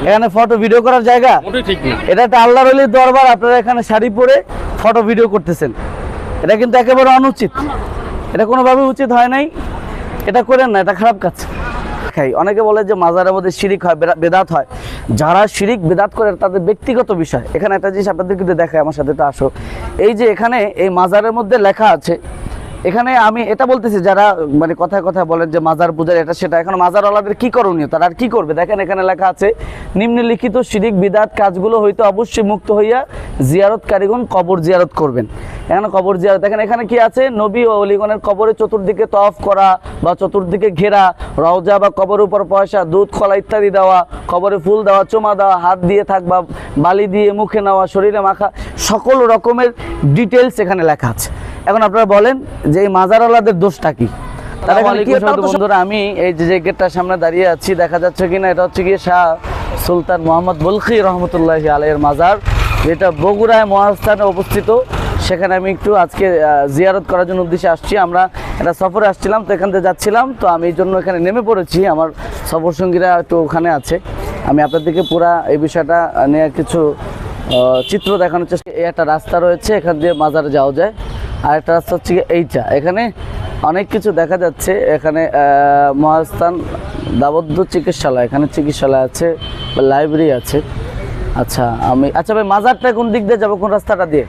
এখানে photo video করার জায়গা ঠিক না। এটা একটা আল্লাহর ওলির দরবার, আপনারা এখানে শাড়ি পরে ফটো ভিডিও করতেছেন, এটা কিন্তু একেবারে অনুচিত, এটা কোনোভাবে উচিত হয় নাই, এটা করেন না, এটা খারাপ কাজ। অনেকে বলে যে মাজারের মধ্যে শিরিক হয়, বেদাত হয়। যারা শিরিক বেদাত করে তাদের ব্যক্তিগত বিষয়। এখানে একটা জিনিস আপনাদের কিন্তু দেখায়, আমার সাথে তো আসো। এই যে এখানে এই মাজারের মধ্যে লেখা আছে, এখানে আমি এটা বলতেছি যারা মানে কথায় কথায় বলেন যে মাজার পূজার এটা সেটা, এখন মাজারওয়ালাদের কি করণীয়, তারা আর কি করবে? দেখেন এখানে লেখা আছে, নিম্নলিখিত শিরিক বিদাত কাজগুলো হইতে অবশ্যই মুক্ত হইয়া জিয়ারতকারীগণ কবর জিয়ারত করবেন। এখানে কবর জিয়ারত, দেখেন এখানে কি আছে, নবী ও অলিগণের কবরের চতুর্দিকে তওয়াফ করা বা চতুর্দিকে ঘেরা, রওজা বা কবরের উপর পয়সা, দুধ, খোলা ইত্যাদি দেওয়া, কবরে ফুল দেওয়া, চুমা দেওয়া, হাত দিয়ে থাকবা, বালি দিয়ে মুখে নেওয়া, শরীরে মাখা, সকল রকমের ডিটেলস এখানে লেখা আছে। এখন আপনারা বলেন যে এই মাজারওয়ালাদের দোষটা কি? তারা বন্ধুরা, আমি এই যে গেটটার সামনে দাঁড়িয়ে আছি, দেখা যাচ্ছে কিনা, এটা হচ্ছে গিয়ে শাহ সুলতান মোহাম্মদ বলখি রহমতুল্লাহি আলাইহির মাজার, যেটা বগুড়ায় মহাস্থানে অবস্থিত। সেখানে আমি একটু আজকে জিয়ারত করার জন্য উদ্দেশ্যে আসছি। আমরা একটা সফরে আসছিলাম, তো এখান থেকে যাচ্ছিলাম, তো আমি এই জন্য এখানে নেমে পড়েছি। আমার সফর সঙ্গীরা একটু ওখানে আছে। আমি আপনাদেরকে পুরা এই বিষয়টা নিয়ে কিছু চিত্র দেখানোর চেষ্টা। এই একটা রাস্তা রয়েছে, এখান দিয়ে মাজারে যাওয়া যায়। আর একটা রাস্তা হচ্ছে এইটা, এখানে অনেক কিছু দেখা যাচ্ছে। এখানে মহাস্থান দাবদ্ধ চিকিৎসালয়, এখানে চিকিৎসালয় আছে, লাইব্রেরি আছে। আচ্ছা ভাই, মাজারটা কোন দিক দিয়ে যাবো, কোন রাস্তাটা দিয়ে?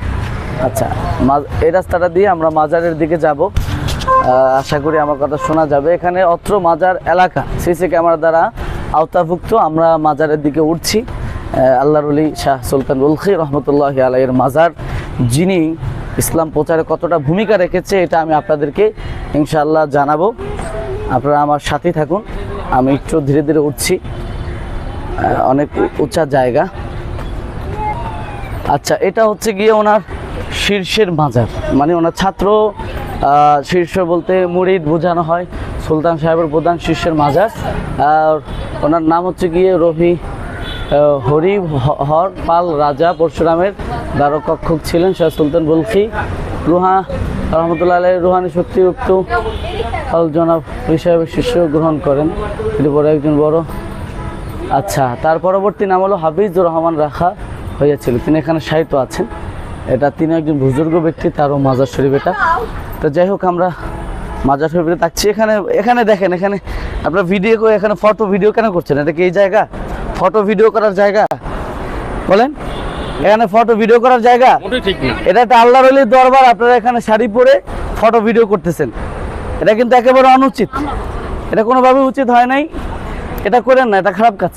আচ্ছা, এই রাস্তাটা দিয়ে আমরা মাজারের দিকে যাব। আশা করি আমার কথা শোনা যাবে। এখানে অত্র মাজার এলাকা সিসি ক্যামেরা দ্বারা আওতাভুক্ত। আমরা মাজারের দিকে উঠছি। আল্লাহর ওলি শাহ সুলতান বলখি রহমতুল্লাহি আলাইহির মাজার, যিনি ইসলাম প্রচারে কতটা ভূমিকা রেখেছে এটা আমি আপনাদেরকে ইনশাআল্লাহ জানাবো। আপনারা আমার সাথে থাকুন। আমি একটু ধীরে ধীরে উঠছি, অনেক উঁচা জায়গা। আচ্ছা, এটা হচ্ছে গিয়ে ওনার শীর্ষের মাজার, মানে ওনার ছাত্র, শীর্ষ বলতে মুরিদ বোঝানো হয়। সুলতান সাহেবের প্রধান শীর্ষের মাজার। আর ওনার নাম হচ্ছে গিয়ে হরিহর পাল রাজা পরশুরামের দ্বারকক্ষক ছিলেন শাহ সুলতান বলখি রুহা রহমতুল্লাহ আলাইহি রুহানি শক্তিযুক্ত জনাব হিসাবে শিষ্য গ্রহণ করেন। তিনি পরে একজন বড়। আচ্ছা, তার পরবর্তী নাম হলো হাফিজুর রহমান রাখা হয়েছিল। তিনি এখানে সাহিত্য আছেন। এটা তিনি একজন বুজুর্গ ব্যক্তি, তারও মাজার শরীফ এটা। তো যাই হোক, আমরা মাজার শরীফে থাকছি। এখানে দেখেন, এখানে আপনার ভিডিও করে, এখানে ফটো ভিডিও কেন করছেন? এটা কি এই জায়গা ফটো ভিডিও করার জায়গা? বলেন, এখানে ফটো ভিডিও করার জায়গা? ঠিক না। এটা একটা আল্লাহর ওলির দরবার, আপনারা এখানে শাড়ি পরে ফটো ভিডিও করতেছেন, এটা কিন্তু একেবারে অনুচিত, এটা কোনোভাবে উচিত হয় নাই, এটা করেন না, এটা খারাপ কাজ।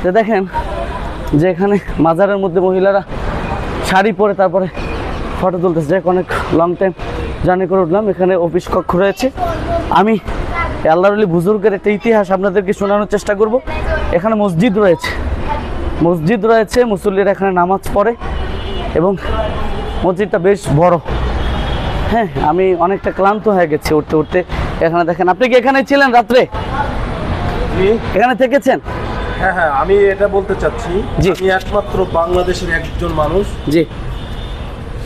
যে দেখেন যে এখানে মাজারের মধ্যে মহিলারা শাড়ি পরে তারপরে ফটো তুলতেছে। যাই অনেক লং টাইম জার্নি করে উঠলাম। এখানে অফিস কক্ষ রয়েছে। আমি আল্লাহর ওলি বুজুর্গের একটা ইতিহাস আপনাদেরকে শোনানোর চেষ্টা করব। এখানে মসজিদ রয়েছে, মুসল্লিরা এখানে নামাজ পড়ে এবং মসজিদটা বেশ বড়। হ্যাঁ, আমি অনেকটা ক্লান্ত হয়ে গেছি উঠতে উঠতে। এখানে দেখেন, আপনি কি এখানে ছিলেন রাত্রে? এখানে থেকেছেন? হ্যাঁ, আমি এটা বলতে চাচ্ছি, আমি একমাত্র বাংলাদেশের একজন মানুষ, জি,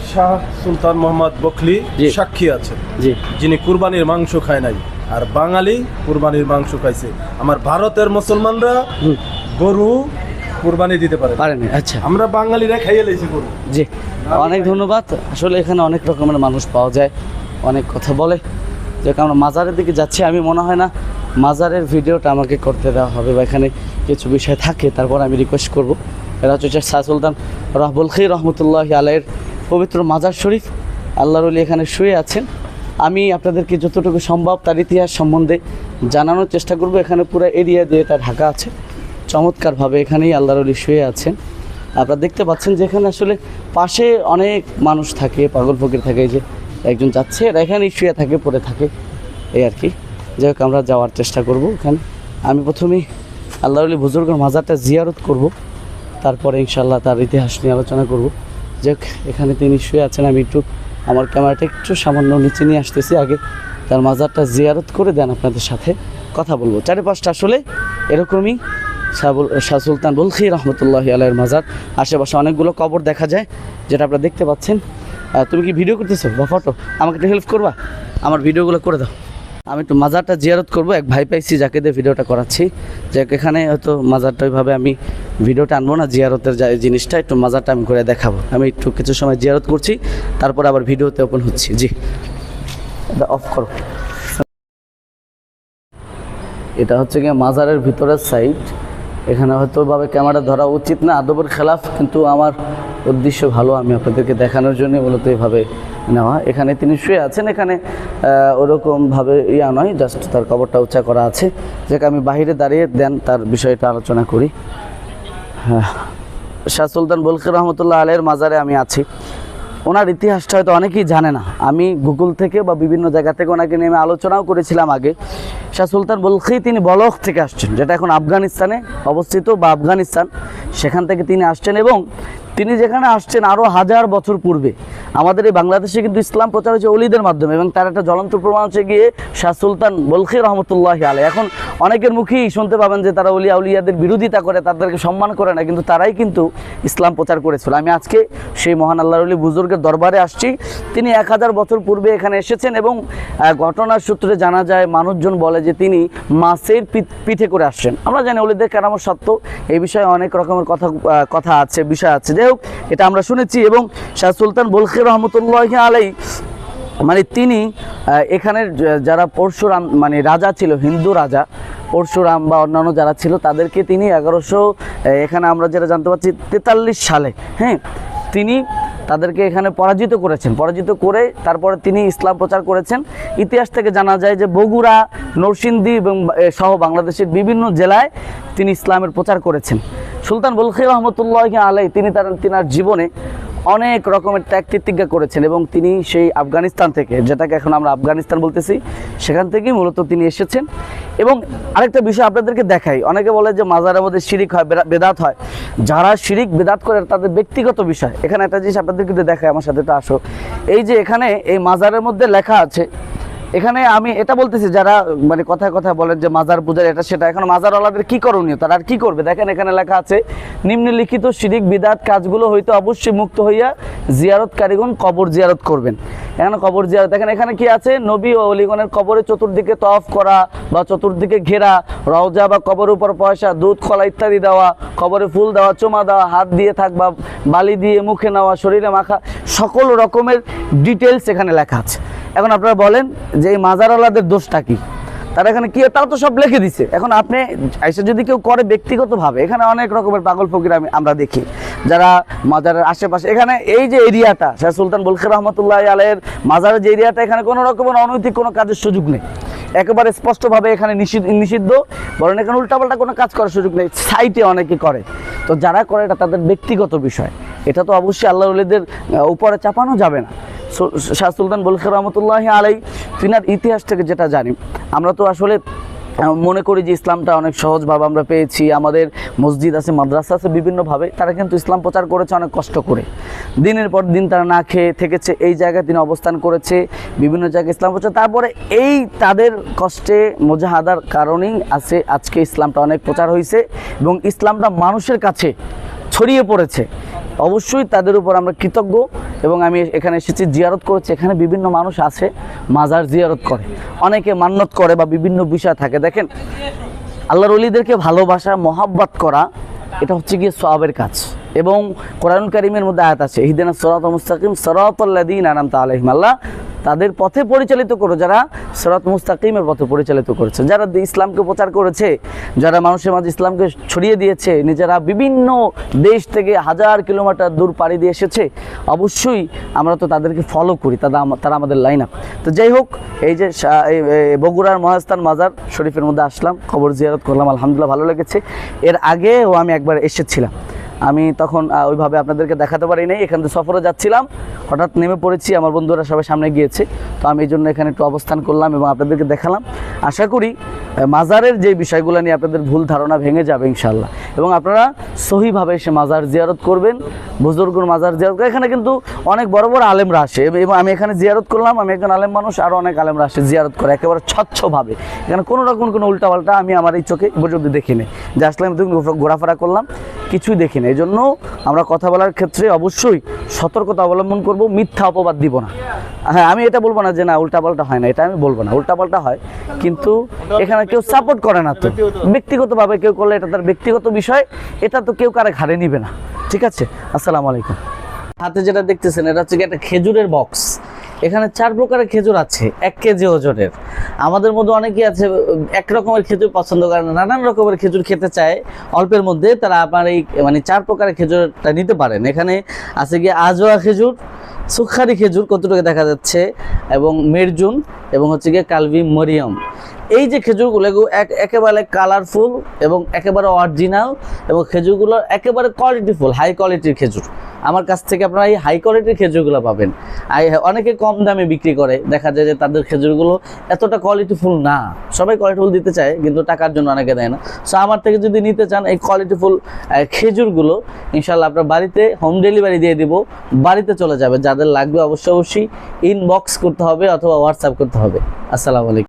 শাহ সুলতান মোহাম্মদ বখলি সাক্ষী আছেন, জি, যিনি কুরবানির মাংস খায় নাই, আর বাঙালি কুরবানির মাংস খাইছে। আমার ভারতের মুসলমানরা গরু কুরবানি দিতে পারে। আচ্ছা, আমরা বাঙালিরা খাইয়ে লাইছি গরু। জি, অনেক ধন্যবাদ। আসলে এখানে অনেক রকমের মানুষ পাওয়া যায়, অনেক কথা বলে। যে আমরা মাজারের দিকে যাচ্ছি, আমি মনে হয় না মাজারের ভিডিওটা আমাকে করতে দেওয়া হবে, বা এখানে কিছু বিষয় থাকে, তারপর আমি রিকোয়েস্ট করব। এটা হচ্ছে শাহ সুলতান বলখি রহমতুল্লাহি আলাইহির পবিত্র মাজার শরীফ। আল্লাহর ওলি এখানে শুয়ে আছেন। আমি আপনাদেরকে যতটুকু সম্ভব তার ইতিহাস সম্বন্ধে জানানোর চেষ্টা করব। এখানে পুরো এরিয়া দিয়ে এটা ঢাকা আছে চমৎকারভাবে। এখানেই আল্লাহর ওলি শুয়ে আছেন। আপনারা দেখতে পাচ্ছেন যে এখানে আসলে পাশে অনেক মানুষ থাকে, পাগল ফকির থাকে। এই যে একজন যাচ্ছে, এরা এখানেই শুয়ে থাকে, পড়ে থাকে, এই আর কি। যাই হোক, আমরা যাওয়ার চেষ্টা করব ওখানে। আমি প্রথমেই আল্লাহর ওলি বুজুর্গের মাজারটা জিয়ারত করব, তারপরে ইনশাআল্লাহ তার ইতিহাস নিয়ে আলোচনা করব। যাই হোক, এখানে তিনি শুয়ে আছেন। আমি একটু আমার ক্যামেরাটা একটু সামান্য নিচে নিয়ে আসতেছি, আগে তার মাজারটা জিয়ারত করে দেন আপনাদের সাথে কথা বলবো। চারিপাশটা আসলে এরকমই শাহ সুলতান বলখি রহমতুল্লাহি আলাইহির মাজার। আশেপাশে অনেকগুলো কবর দেখা যায়, যেটা আপনারা দেখতে পাচ্ছেন। তুমি কি ভিডিও করতেছো বা ফটো? আমাকে একটু হেল্প করবা, আমার ভিডিওগুলো করে দাও। আমি একটু মাজারটা জিয়ারত করব, এক ভাই পাইছি যাকে দিয়ে ভিডিওটা করাচ্ছি। যাক এখানে হয়তো মাজারটা ওইভাবে আমি ভিডিওটা আনবো না, জিয়ারতের জিনিসটা একটু মাজারটা আমি করে দেখাবো। আমি একটু কিছু সময় জিয়ারত করছি, তারপর আবার ভিডিওতে ওপেন হচ্ছি। জি, এটা অফ করো। এটা হচ্ছে গিয়ে মাজারের ভিতরের সাইড। এখানে হয়তো ভাবে ক্যামেরা ধরা উচিত না, আদবের খেলাফ, কিন্তু আমার উদ্দেশ্য ভালো, আমি আপনাদেরকে দেখানোর জন্য মূলত এইভাবে নেওয়া। এখানে তিনি শুয়ে আছেন, এখানে ওরকমভাবে ইয়া নয়, জাস্ট তার কবরটা উঁচা করা আছে। যাকে আমি বাহিরে দাঁড়িয়ে দেন তার বিষয়টা আলোচনা করি। হ্যাঁ, শাহ সুলতান বলখি রহমতুল্লাহ আলাইহির মাজারে আমি আছি। ওনার ইতিহাসটা হয়তো অনেকেই জানে না। আমি গুগল থেকে বা বিভিন্ন জায়গা থেকে ওনাকে নিয়ে আমি আলোচনাও করেছিলাম আগে। শাহ সুলতান বলখি তিনি বলখ থেকে আসছেন, যেটা এখন আফগানিস্তানে অবস্থিত বা আফগানিস্তান, সেখান থেকে তিনি আসছেন। এবং তিনি যেখানে আসছেন আরও 1000 বছর পূর্বে আমাদের এই বাংলাদেশে কিন্তু ইসলাম প্রচার হয়েছে অলিদের মাধ্যমে, এবং তার একটা জ্বলন্ত প্রমাণ হচ্ছে গিয়ে শাহ সুলতান বলখি রহমতুল্লাহ আলাইহি। এখন অনেকের মুখেই শুনতে পাবেন যে তারা অলিয়া উলিয়াদের বিরোধিতা করে, তাদেরকে সম্মান করে না, কিন্তু তারাই কিন্তু ইসলাম প্রচার করেছিল। আমি আজকে সেই মহান আল্লাহর ওলি বুজুর্গের দরবারে আসছি। তিনি 1000 বছর পূর্বে এখানে এসেছেন, এবং ঘটনার সূত্রে জানা যায়, মানুষজন বলে যে তিনি মাছের পিঠে করে আসছেন। আমরা জানি অলিদের কেরামত সত্য, এই বিষয়ে অনেক রকমের কথা আছে, বিষয় আছে। যাই হোক, এটা আমরা শুনেছি। এবং শাহ সুলতান বলখি রহমতুল্লাহ আলাইহি মানে তিনি এখানের যারা পরশুরাম মানে রাজা ছিল, হিন্দু রাজা পরশুরাম বা অন্যান্য যারা ছিল, তাদেরকে তিনি 1100 এখানে আমরা যেটা জানতে পারছি 43 সালে, হ্যাঁ, তিনি তাদেরকে এখানে পরাজিত করেছেন। পরাজিত করে তারপরে তিনি ইসলাম প্রচার করেছেন। ইতিহাস থেকে জানা যায় যে বগুড়া, নরসিংদী এবং সহ বাংলাদেশের বিভিন্ন জেলায় তিনি ইসলামের প্রচার করেছেন। সুলতান বলখি রহমতুল্লাহ আলাইহি তিনি তার জীবনে অনেক রকমের ত্যাগ তিতিজ্ঞা করেছেন, এবং তিনি সেই আফগানিস্তান থেকে, যেটাকে এখন আমরা আফগানিস্তান বলতেছি, সেখান থেকেই মূলত তিনি এসেছেন। এবং আরেকটা বিষয় আপনাদেরকে দেখাই, অনেকে বলে যে মাজারের মধ্যে শিরিক হয়, বেদাত হয়। যারা শিরিক বেদাত করে তাদের ব্যক্তিগত বিষয়। এখানে একটা জিনিস আপনাদেরকে দেখায়, আমার সাথে তো আসো। এই যে এখানে এই মাজারের মধ্যে লেখা আছে, এখানে আমি এটা বলতেছি যারা মানে কথায় কথায় বলেন যে মাজার পূজার এটা সেটা, এখন মাজারওয়ালাদের কি করণীয়, তারা আর কি করবে? দেখেন এখানে লেখা আছে, নিম্নলিখিত শিরিক বিদাত কাজগুলো হইতে অবশ্যই মুক্ত হইয়া জিয়ারতকারীগণ কবর জিয়ারত করবেন। এখানে কবর জিয়ারত, দেখেন এখানে কি আছে, নবী ও অলিগণের কবরে চতুর্দিকে তওয়াফ করা বা চতুর্দিকে ঘেরা, রওজা বা কবরের উপর পয়সা, দুধ, কলা ইত্যাদি দেওয়া, কবরে ফুল দেওয়া, চুমা দেওয়া, হাত দিয়ে থাকবা, বালি দিয়ে মুখে নেওয়া, শরীরে মাখা, সকল রকমের ডিটেলস এখানে লেখা আছে। এখন আপনারা বলেন যে এই মাজারওয়ালাদের দোষটা কি? তারা এখানে কি, তারা তো সব লিখে দিছে। এখন আপনি এসে যদি কেউ করে ব্যক্তিগতভাবে, এখানে অনেক রকমের পাগল ফকির আমরা দেখি যারা মাজারের আশেপাশে, এখানে এই যে এরিয়াটা শাহ সুলতান বলখি রহমতুল্লাহ আলাইহির মাজারের যে এরিয়াটা, এখানে কোনো রকমের অনৈতিক কোনো কাজের সুযোগ নেই, একেবারে স্পষ্টভাবে এখানে নিষিদ্ধ, বরং এখানে উল্টাপাল্টা কোনো কাজ করার সুযোগ নেই। সাইটে অনেকে করে, তো যারা করে এটা তাদের ব্যক্তিগত বিষয়, এটা তো অবশ্যই আল্লাহর ওলিদের উপরে চাপানো যাবে না। শাহ সুলতান বলখি রহমতুল্লাহ আলাইহি তিনার ইতিহাস থেকে যেটা জানি, আমরা তো আসলে মনে করি যে ইসলামটা অনেক সহজভাবে আমরা পেয়েছি, আমাদের মসজিদ আছে, মাদ্রাসা আছে, বিভিন্নভাবে তারা কিন্তু ইসলাম প্রচার করেছে অনেক কষ্ট করে, দিনের পর দিন তারা না খেয়ে থেকেছে, এই জায়গায় তিনি অবস্থান করেছে, বিভিন্ন জায়গায় ইসলাম প্রচার, তারপরে এই তাদের কষ্টে মুজাহাদার কারণেই আছে আজকে ইসলামটা অনেক প্রচার হয়েছে এবং ইসলামটা মানুষের কাছে ছড়িয়ে পড়েছে। অবশ্যই তাদের উপর আমরা কৃতজ্ঞ। এবং আমি এখানে এসেছি, জিয়ারত করেছি, এখানে বিভিন্ন মানুষ আছে মাজার জিয়ারত করে, অনেকে মান্নত করে বা বিভিন্ন বিষয় থাকে। দেখেন আল্লাহর ওলিদেরকে ভালোবাসা, মহাব্বত করা, এটা হচ্ছে গিয়ে সওয়াবের কাজ। এবং কোরআনুল কারীমের মধ্যে আয়াত আছে, ইহদিনাস সিরাতাল মুস্তাকিম সিরাতাল লাযীনা আনআমতা আলাইহিম, আল্লাহ তাদের পথে পরিচালিত করো যারা সিরাত মুস্তাকিমের পথে পরিচালিত করেছে, যারা ইসলামকে প্রচার করেছে, যারা মানুষের মাঝে ইসলামকে ছড়িয়ে দিয়েছে, নিজেরা বিভিন্ন দেশ থেকে 1000 কিলোমিটার দূর পাড়ি দিয়ে এসেছে। অবশ্যই আমরা তো তাদেরকে ফলো করি, তারা আমাদের লাইন আপ। তো যাই হোক, এই যে বগুড়ার মহাস্থান মাজার শরীফের মধ্যে আসলাম, কবর জিয়ারত করলাম, আলহামদুলিল্লাহ ভালো লেগেছে। এর আগেও আমি একবার এসেছিলাম, আমি তখন ওইভাবে আপনাদেরকে দেখাতে পারি নাই, এখান থেকে সফরে যাচ্ছিলাম, হঠাৎ নেমে পড়েছি, আমার বন্ধুরা সবাই সামনে গিয়েছে, তো আমি এই জন্য এখানে একটু অবস্থান করলাম এবং আপনাদেরকে দেখালাম। আশা করি মাজারের যে বিষয়গুলো নিয়ে আপনাদের ভুল ধারণা ভেঙে যাবে ইনশাল্লাহ, এবং আপনারা সহিভাবে এসে মাজার জিয়ারত করবেন, বুজুর্গর মাজার জিয়ারত। এখানে কিন্তু অনেক বড় বড় আলেমরা আসে এবং আমি এখানে জিয়ারত করলাম, আমি একজন আলেম মানুষ, আরও অনেক আলেমরা আসে জিয়ারত করে একেবারে স্বচ্ছভাবে। এখানে কোনো রকম কোনো উল্টাপাল্টা আমি আমার এই চোখে পর্যন্ত দেখিনি, যে আসলে আমি ঘোরাফেরা করলাম, কিছুই দেখিনি। এই জন্য আমরা কথা বলার ক্ষেত্রে অবশ্যই সতর্কতা অবলম্বন করব, মিথ্যা অপবাদ দিব না। হ্যাঁ, আমি এটা বলবো না যে না উল্টাপাল্টা হয় না, এটা আমি বলবো না, উল্টাপাল্টা হয়, কিন্তু এখানে কেউ সাপোর্ট করে না। তো ব্যক্তিগতভাবে কেউ করলে এটা তার ব্যক্তিগত বিষয়, এটা তো কেউ কারে ঘাড়ে নিবে না। ঠিক আছে, আসসালামু আলাইকুম। হাতে যেটা দেখতেছেন এটা হচ্ছে কি একটা খেজুরের বক্স। এখানে 4 প্রকারের খেজুর আছে 1 কেজি ওজনের। আমাদের মধ্যে অনেকেই আছে এক রকমের খেজুর পছন্দ করে না, নানান রকমের খেজুর খেতে চায় অল্পের মধ্যে, তারা আপনার এই মানে 4 প্রকারের খেজুরটা নিতে পারেন। এখানে আছে কি আজোয়া খেজুর, সুখারি খেজুর কতটুকু দেখা যাচ্ছে, এবং মেরজুন, এবং হচ্ছে গিয়ে কালভি মরিয়ম। এই যে খেজুরগুলো একেবারে কালারফুল এবং একেবারে অরিজিনাল, এবং খেজুরগুলো একেবারে কোয়ালিটিফুল, হাই কোয়ালিটির খেজুর। আমার কাছ থেকে আপনারা এই হাই কোয়ালিটির খেজুরগুলো পাবেন। অনেকে কম দামে বিক্রি করে, দেখা যায় যে তাদের খেজুরগুলো এতটা কোয়ালিটিফুল না। সবাই কোয়ালিটিফুল দিতে চায় কিন্তু টাকার জন্য অনেকে দেয় না। সো আমার থেকে যদি নিতে চান এই কোয়ালিটিফুল খেজুরগুলো, ইনশাল্লাহ আপনার বাড়িতে হোম ডেলিভারি দিয়ে দিব, বাড়িতে চলে যাবে। যাদের লাগবে অবশ্যই ইনবক্স করতে হবে অথবা হোয়াটসঅ্যাপ করতে হবে। আসসালামু আলাইকুম।